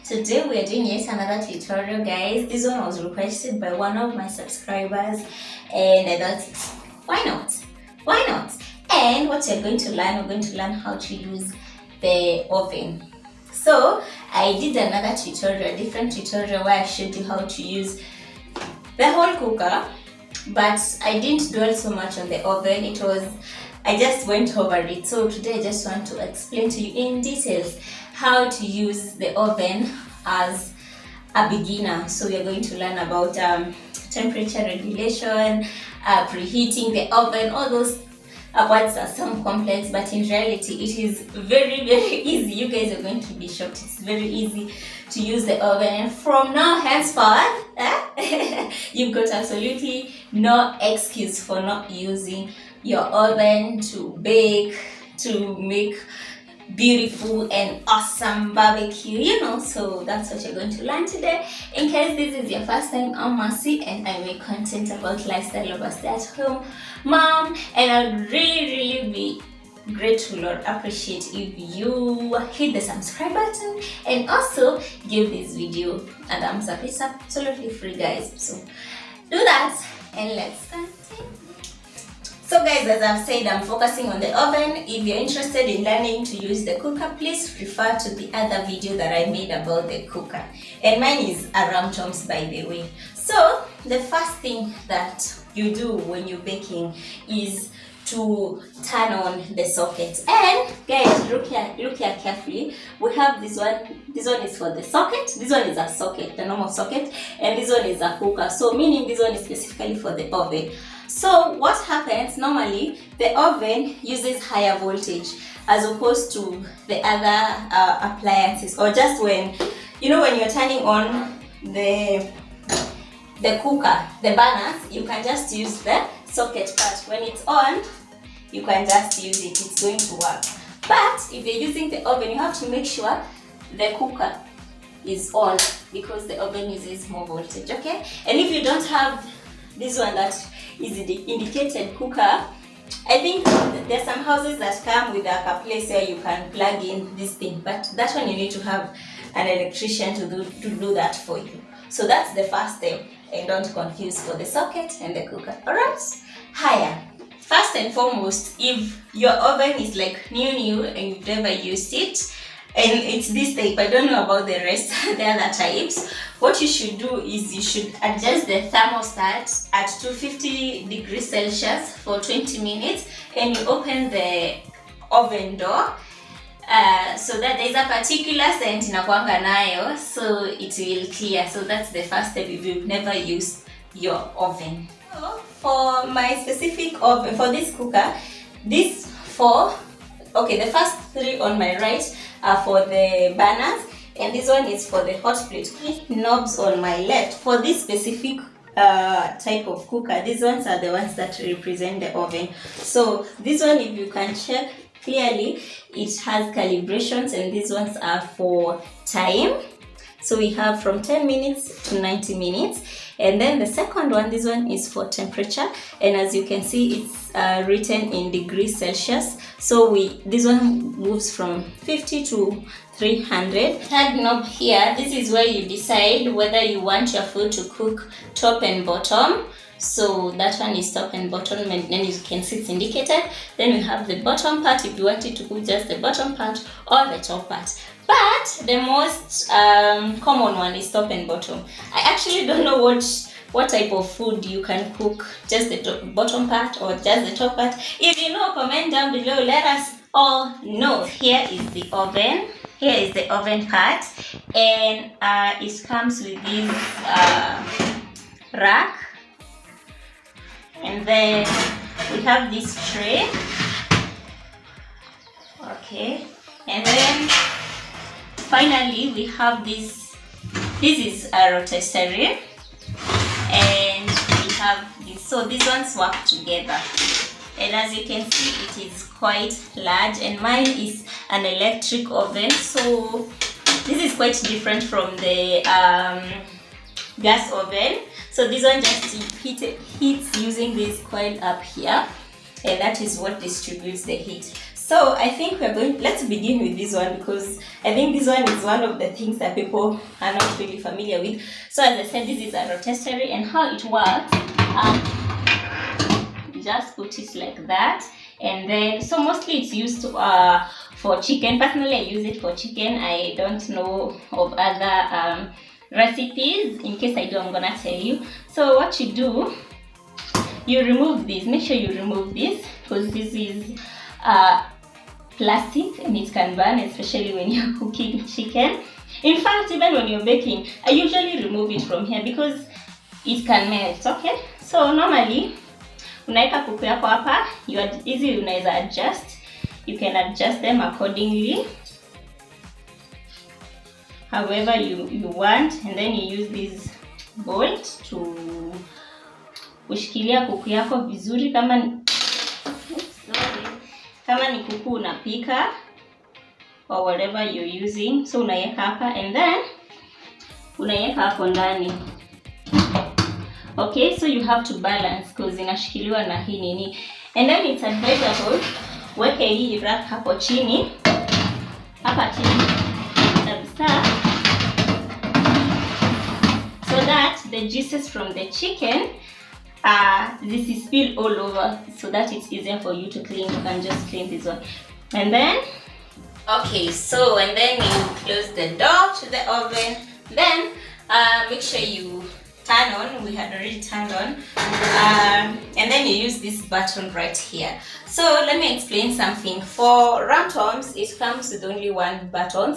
Today we are doing yet another tutorial, guys. This one was requested by one of my subscribers and I thought, why not? Why not? And what we're going to learn how to use the oven. So I did another tutorial, different tutorial where I showed you how to use the whole cooker, but I didn't dwell so much on the oven. I just went over it. So today I just want to explain to you in details how to use the oven as a beginner. So we are going to learn about temperature regulation, preheating the oven. All those words are some complex, but in reality it is very easy. You guys are going to be shocked. It's very easy to use the oven, and from now henceforth you've got absolutely no excuse for not using your oven to bake, to make beautiful and awesome barbecue, so that's what you're going to learn today. In case this is your first time, I'm Mercy and I make content about lifestyle of a stay-at-home mom, and I'd really be grateful or appreciate if you hit the subscribe button and also give this video a thumbs up. It's absolutely free, guys, so do that and let's continue. So guys, as I've said, I'm focusing on the oven. If you're interested in learning to use the cooker, please refer to the other video that I made about the cooker. And mine is around toms, by the way. So the first thing that you do when you're baking is to turn on the socket. And guys, look here carefully. We have this one. This one is for the socket. This one is a socket, the normal socket, and this one is a cooker. So meaning this one is specifically for the oven. So what happens normally, the oven uses higher voltage as opposed to the other appliances, or just when you're turning on the cooker, the burners, you can just use the socket part. When it's on, you can just use it, it's going to work. But if you're using the oven, you have to make sure the cooker is on because the oven uses more voltage, okay? And if you don't have this one that is the indicated cooker, I think there's some houses that come with a place where you can plug in this thing, but that one you need to have an electrician to do that for you. So that's the first step, and don't confuse for the socket and the cooker. Alright, higher. First and foremost, if your oven is like new and you've never used it, and it's this type, I don't know about the rest, the other types, what you should do is you should adjust the thermostat at 250 degrees Celsius for 20 minutes, and you open the oven door so that there's a particular scent inakuanga nayo, so it will clear. So that's the first step if you've never used your oven. So for my specific oven, for this cooker, the first three on my right are for the burners, and this one is for the hot plate. 3 knobs on my left for this specific type of cooker. These ones are the ones that represent the oven. So this one, if you can check clearly, it has calibrations, and these ones are for time. So we have from 10 minutes to 90 minutes. And then the second one, this one is for temperature, and as you can see, it's written in degrees Celsius. So this one moves from 50 to 300. Third knob here, this is where you decide whether you want your food to cook top and bottom. So that one is top and bottom, and then you can see it's indicated. Then we have the bottom part if you want it to cook just the bottom part or the top part. But the most common one is top and bottom. I actually don't know what type of food you can cook, just the bottom part or just the top part. If you know, comment down below, let us all know. Here is the oven. Here is the oven part, and it comes with this rack, and then we have this tray, okay, and then finally we have this is a rotisserie, and we have this. So these ones work together, and as you can see, it is quite large, and mine is an electric oven, so this is quite different from the gas oven. So this one just heats using this coil up here, and that is what distributes the heat. So I think let's begin with this one, because I think this one is one of the things that people are not really familiar with. So as I said, this is a rotisserie, and how it works, you just put it like that, and then, so mostly it's used for chicken. Personally, I use it for chicken. I don't know of other recipes. In case I do, I'm gonna tell you. So what you do, you remove this. Make sure you remove this, because this is plastic and it can burn, especially when you're cooking chicken. In fact, even when you're baking, I usually remove it from here because it can melt. Okay, so normally unaweka kuku yako hapa, unaweza adjust. You can adjust them accordingly, however you want, and then you use this bolt to kushikilia kuku yako vizuri. Kama ni kuku unapika or whatever you're using, so unaweka hapa and then unaweka hapo ndani. Okay, so you have to balance because inashikiliwa na hii nini, and then it's advisable weke hii rack hapo chini, hapa chini kabisa, so that the juices from the chicken this is spilled all over, so that it's easier for you to clean. You can just clean this one, and then okay, so and then you close the door to the oven. Then make sure you turn on. We had already turned on, and then you use this button right here. So let me explain something. For ramtoms, it comes with only one button,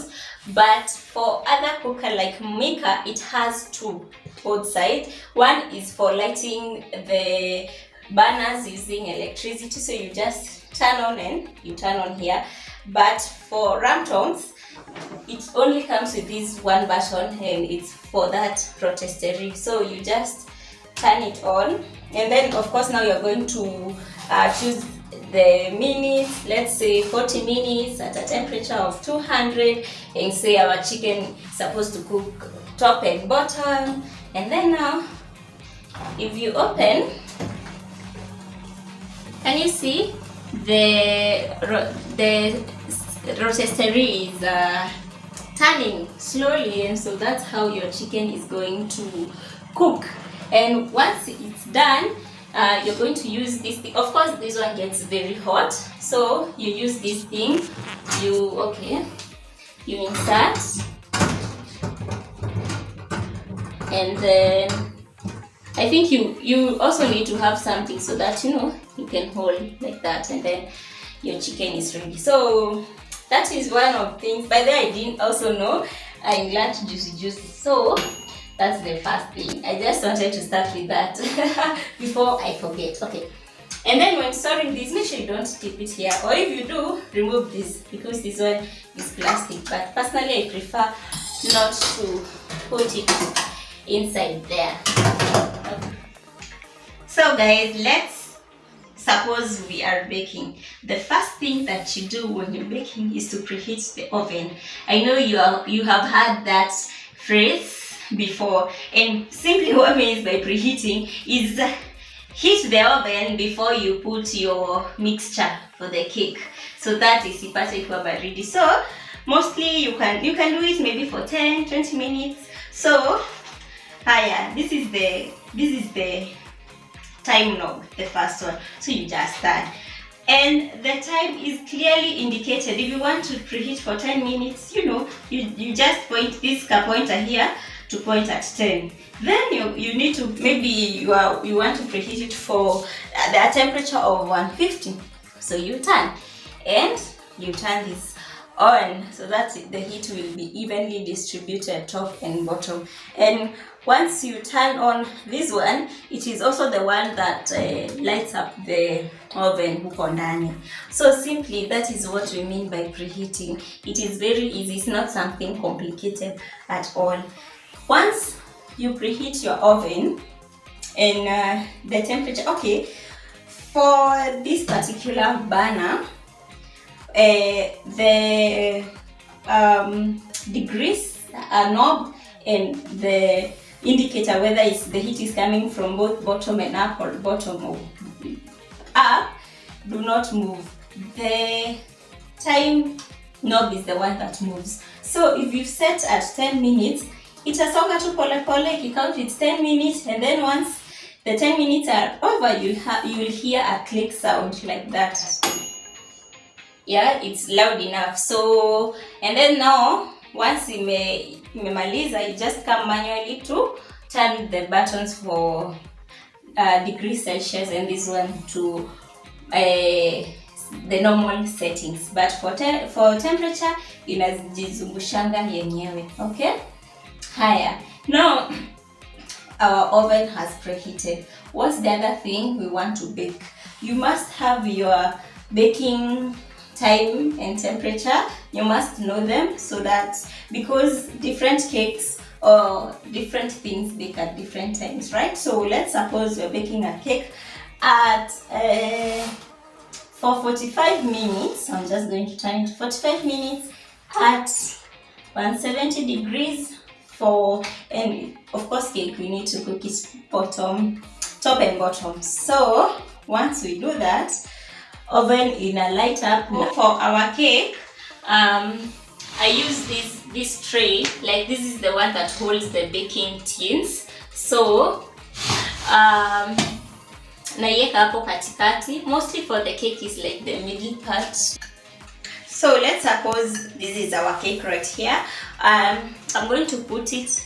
but for other cooker like Mika, it has two both sides. One is for lighting the burners using electricity, so you just turn on and you turn on here. But for ramtoms, it only comes with this one button, and it's for that rotisserie. So you just turn it on, and then of course now you're going to choose the minutes. Let's say 40 minutes at a temperature of 200, and say our chicken is supposed to cook top and bottom. And then now if you open, can you see the rotisserie is turning slowly, and so that's how your chicken is going to cook. And once it's done, you're going to use this thing. Of course this one gets very hot, so you use this thing. You insert, and then I think you also need to have something so that you can hold like that, and then your chicken is ready. So that is one of things. By the way, I didn't also know. I learned juicy. So that's the first thing. I just wanted to start with that before I forget. Okay. And then when storing this, make sure you don't tip it here, or if you do, remove this, because this one is plastic. But personally, I prefer not to put it inside there. Okay. So guys, let's suppose we are baking. The first thing that you do when you're baking is to preheat the oven. I know you have had that phrase before, and simply what means by preheating is heat the oven before you put your mixture for the cake, so that is ipate ikiwa baridi. So mostly you can do it maybe for 10-20 minutes. So this is the time knob, the first one. So you just start, and the time is clearly indicated. If you want to preheat for 10 minutes, you just point this pointer here to point at 10. Then you need to, maybe you want to preheat it for the temperature of 150. So you turn, and you turn this on so that the heat will be evenly distributed top and bottom. And once you turn on this one, it is also the one that lights up the oven huko ndani. So simply, that is what we mean by preheating. It is very easy. It's not something complicated at all. Once you preheat your oven and the temperature, okay, for this particular burner, the degrees knob and the indicator whether the heat is coming from both bottom and up or bottom or up do not move. The time knob is the one that moves. So if you set at 10 minutes, itasonga tu pole pole, you count it's 10 minutes, and then once the 10 minutes are over, you will hear a click sound like that. Yeah, it's loud enough. So, and then now, once imemaliza, you just come manually to turn the buttons for degrees Celsius and this one to the normal settings, but for temperature inajizungushanga yenyewe. Okay, haya, now our oven has preheated. What's the other thing we want to bake? You must have your baking time and temperature. You must know them, so that because different cakes or different things bake at different times, right? So let's suppose you're baking a cake at for 45 minutes. I'm just going to turn it 45 minutes at 170 degrees for, and of course cake we need to cook it top and bottom. So once we do that, oven in a light up. For our cake, I use this tray, like this is the one that holds the baking tins. So naiweka hapo katikati. Mostly for the cake is like the middle part. So let's suppose this is our cake right here. I'm going to put it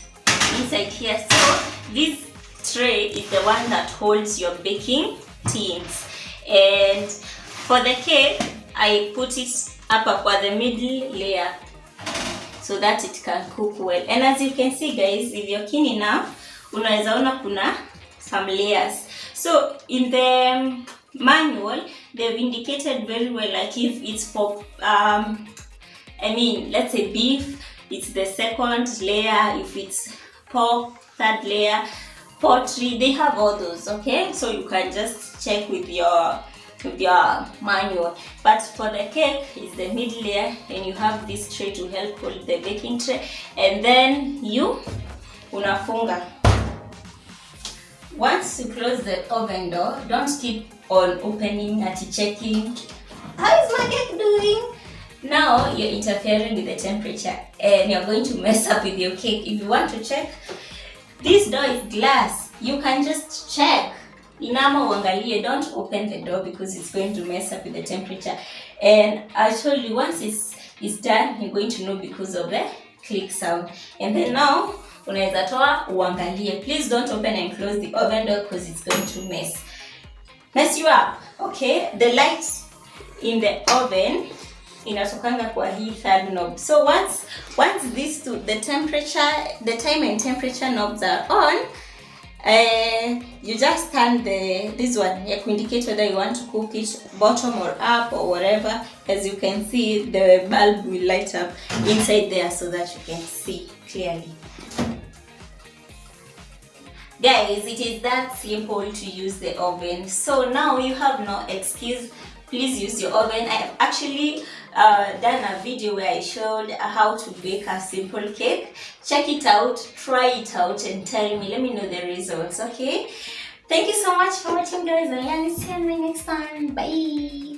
inside here. So this tray is the one that holds your baking tins, and for the cake I put it up for the middle layer so that it can cook well. And as you can see guys, if you're keen enough, unaweza ona kuna some layers. So in the manual they've indicated very well, like if it's for let's say beef, it's the second layer. If it's pork, third layer. Poultry, they have all those. Okay, so you can just check with your manual. But for the cake is the middle layer, and you have this tray to help hold the baking tray, and then you unafunga. Once you close the oven door, don't keep on opening and checking, how is my cake doing? Now you're interfering with the temperature and you're going to mess up with your cake. If you want to check, this door is glass, you can just check. Inama uangalie, don't open the door because it's going to mess up with the temperature. And I told you, once it's done, you're going to know because of the click sound. And then now unaweza toa uangalie. Please don't open and close the oven door because it's going to mess you up. Okay, the lights in the oven inatokanga kwa hii third knob. So once these two, the time and temperature knobs are on, you just turn this one ya indicate whether you want to cook it bottom or up or whatever. As you can see, the bulb will light up inside there so that you can see clearly. Guys, it is that simple to use the oven. So now you have no excuse. Please use your oven. I have actually done a video where I showed how to bake a simple cake. Check it out, try it out, and tell me, let me know the results. Okay, thank you so much for watching guys, and see you next time. Bye.